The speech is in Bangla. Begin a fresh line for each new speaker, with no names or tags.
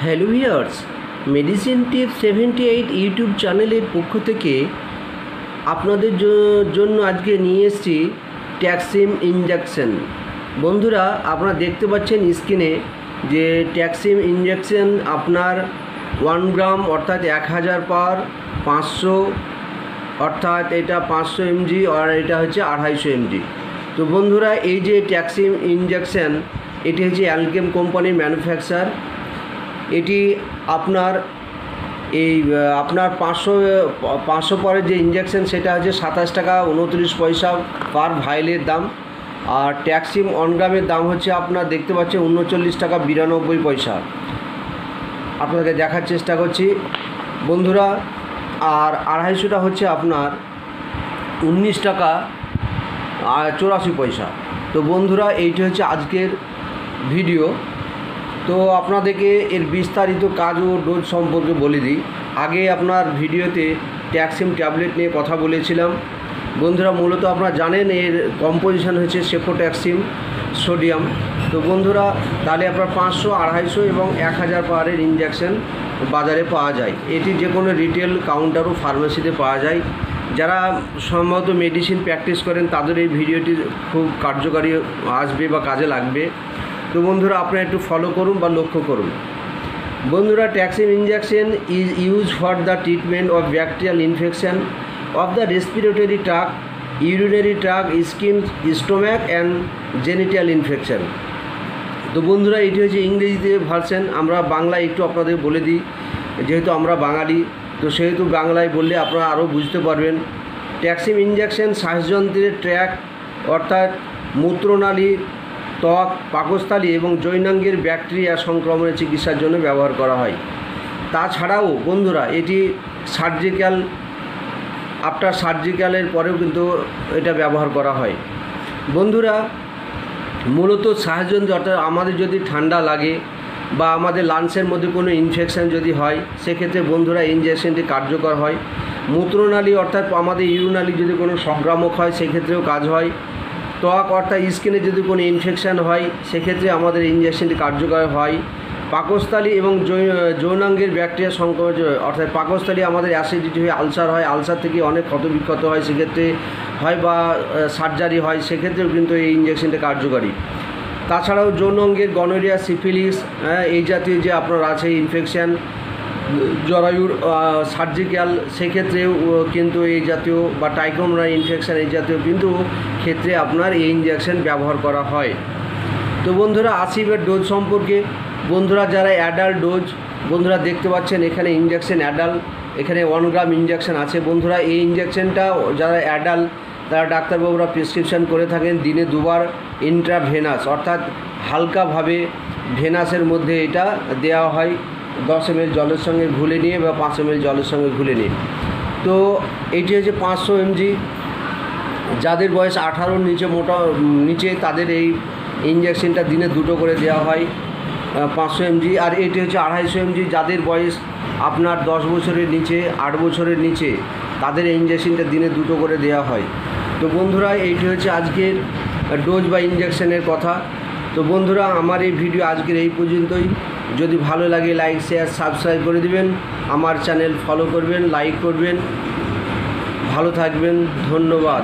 Hello viewers, medicine tips 78 YouTube চ্যানেলের পক্ষ থেকে আপনাদের জন্য আজকে নিয়ে এসেছি ট্যাক্সিম ইঞ্জেকশন। বন্ধুরা, আপনারা দেখতে পাচ্ছেন স্ক্রিনে যে ট্যাক্সিম ইঞ্জেকশন আপনার 1 গ্রাম অর্থাৎ 1000 পার 500 অর্থাৎ এটা 500 mg আর এটা হচ্ছে 250 mg। তো বন্ধুরা, এই যে ট্যাক্সিম ইঞ্জেকশন এটি হচ্ছে অ্যালকেম কোম্পানির ম্যানুফ্যাকচার। এটি আপনার আপনার 500 পরের যে ইঞ্জেকশন সেটা হচ্ছে 27 টাকা 29 পয়সা পার ভাইলের দাম। আর ট্যাক্সিম 1 গ্রামের দাম হচ্ছে আপনার দেখতে পাচ্ছেন 39 টাকা 92 পয়সা। আপনাকে দেখার চেষ্টা করছি বন্ধুরা। আর 250টা হচ্ছে আপনার 19 টাকা 84 পয়সা। তো বন্ধুরা, এইটি হচ্ছে আজকের ভিডিও। তো আপনাদেরকে এর বিস্তারিত কাজ ও ডোজ সম্পর্কে বলে দিই। আগে আপনার ভিডিওতে ট্যাক্সিম ট্যাবলেট নিয়ে কথা বলেছিলাম। বন্ধুরা, মূলত আপনারা জানেন এর কম্পোজিশন হচ্ছে সেফোট্যাক্সিম সোডিয়াম। তো বন্ধুরা, তাহলে আপনার 500, 250 এবং 1000 পাওয়ারের ইঞ্জেকশন বাজারে পাওয়া যায়। এটি যে কোনো রিটেল কাউন্টার ও ফার্মেসিতে পাওয়া যায়। যারা সম্ভবত মেডিসিন প্র্যাকটিস করেন তাদের এই ভিডিওটি খুব কার্যকারী আসবে বা কাজে লাগবে। তো বন্ধুরা, আপনারা একটু ফলো করুন বা লক্ষ্য করুন। বন্ধুরা, Taxim injection is use for the treatment of bacterial infection of the respiratory tract, urinary tract, skin, stomach and genital infection. তো বন্ধুরা, এটি হচ্ছে ইংরেজিতে ভার্সন। আমরা বাংলায় একটু আপনাদের বলে দিই, যেহেতু আমরা বাঙালি তো সেহেতু বাংলায় বললে আপনারা আরও বুঝতে পারবেন। ট্যাক্সিম ইঞ্জেকশন শ্বাসযন্ত্রের ট্র্যাক্ট অর্থাৎ মূত্রনালী, ত্বক, পাকস্থলী এবং যৌনাঙ্গের ব্যাকটেরিয়া সংক্রমণের চিকিৎসার জন্য ব্যবহার করা হয়। তাছাড়াও বন্ধুরা, এটি সার্জিক্যাল আফটার সার্জিক্যালের পরেও কিন্তু এটা ব্যবহার করা হয়। বন্ধুরা, মূলত শ্বাসযন্ত্র অর্থাৎ আমাদের যদি ঠান্ডা লাগে বা আমাদের লাংসের মধ্যে কোনো ইনফেকশান যদি হয় সেক্ষেত্রে বন্ধুরা ইঞ্জেকশনটি কার্যকর হয়। মূত্রনালী অর্থাৎ আমাদের ইউরিনালি যদি কোনো সংক্রামক হয় সেক্ষেত্রেও কাজ হয়। ত্বক অর্থাৎ স্কিনে যদি কোনো ইনফেকশান হয় সেক্ষেত্রে আমাদের ইঞ্জেকশনটি কার্যকর হয়। পাকস্থলী এবং যৌনাঙ্গের ব্যাকটেরিয়া সংক্রমণ অর্থাৎ পাকস্থলী আমাদের অ্যাসিডিটি হয়ে আলসার হয়, আলসার থেকে অনেক ক্ষতবিক্ষত হয় সেক্ষেত্রে হয় বা সার্জারি হয়, সেক্ষেত্রেও কিন্তু এই ইঞ্জেকশনটা কার্যকরী। তাছাড়াও যৌনাঙ্গের গনোরিয়া, সিফিলিস এই জাতীয় যে আপনার আছে ইনফেকশান, জরায়ুর সার্জিক্যাল সেক্ষেত্রেও কিন্তু এই জাতীয় বা টাইকোমোনা ইনফেকশান এই জাতীয় কিন্তু ক্ষেত্রে আপনার এই ইঞ্জেকশন ব্যবহার করা হয়। তো বন্ধুরা, আসি এবার ডোজ সম্পর্কে। বন্ধুরা, যারা অ্যাডাল্ট ডোজ বন্ধুরা দেখতে পাচ্ছেন এখানে ইঞ্জেকশন অ্যাডাল্ট, এখানে 1 গ্রাম ইঞ্জেকশন আছে। বন্ধুরা, এই ইঞ্জেকশনটা যারা অ্যাডাল্ট তারা ডাক্তারবাবুরা প্রেসক্রিপশান করে থাকেন দিনে 2 বার ইন্ট্রাভেনাস অর্থাৎ হালকাভাবে ভেনাসের মধ্যে এটা দেওয়া হয় 10 ml জলের সঙ্গে ঘুলে নিয়ে বা 5 ml জলের সঙ্গে ঘুলে নিয়ে। তো এইটি হচ্ছে 500 mg। যাদের বয়স 18 নিচে তাদের এই ইঞ্জেকশনটা দিনে 2টো করে দেওয়া হয় 500 mg। আর এটি হচ্ছে 250 mg। যাদের বয়স আপনার 10 বছরের নিচে, 8 বছরের নিচে তাদের এই ইঞ্জেকশনটা দিনে 2টো করে দেওয়া হয়। তো বন্ধুরা, এইটি হচ্ছে আজকের ডোজ বা ইঞ্জেকশনের কথা। তো বন্ধুরা, আমার এই ভিডিও আজকের এই পর্যন্তই। যদি ভালো লাগে লাইক, শেয়ার, সাবস্ক্রাইব করে দিবেন, আমার চ্যানেল ফলো করবেন, লাইক করবেন। ভালো থাকবেন, ধন্যবাদ।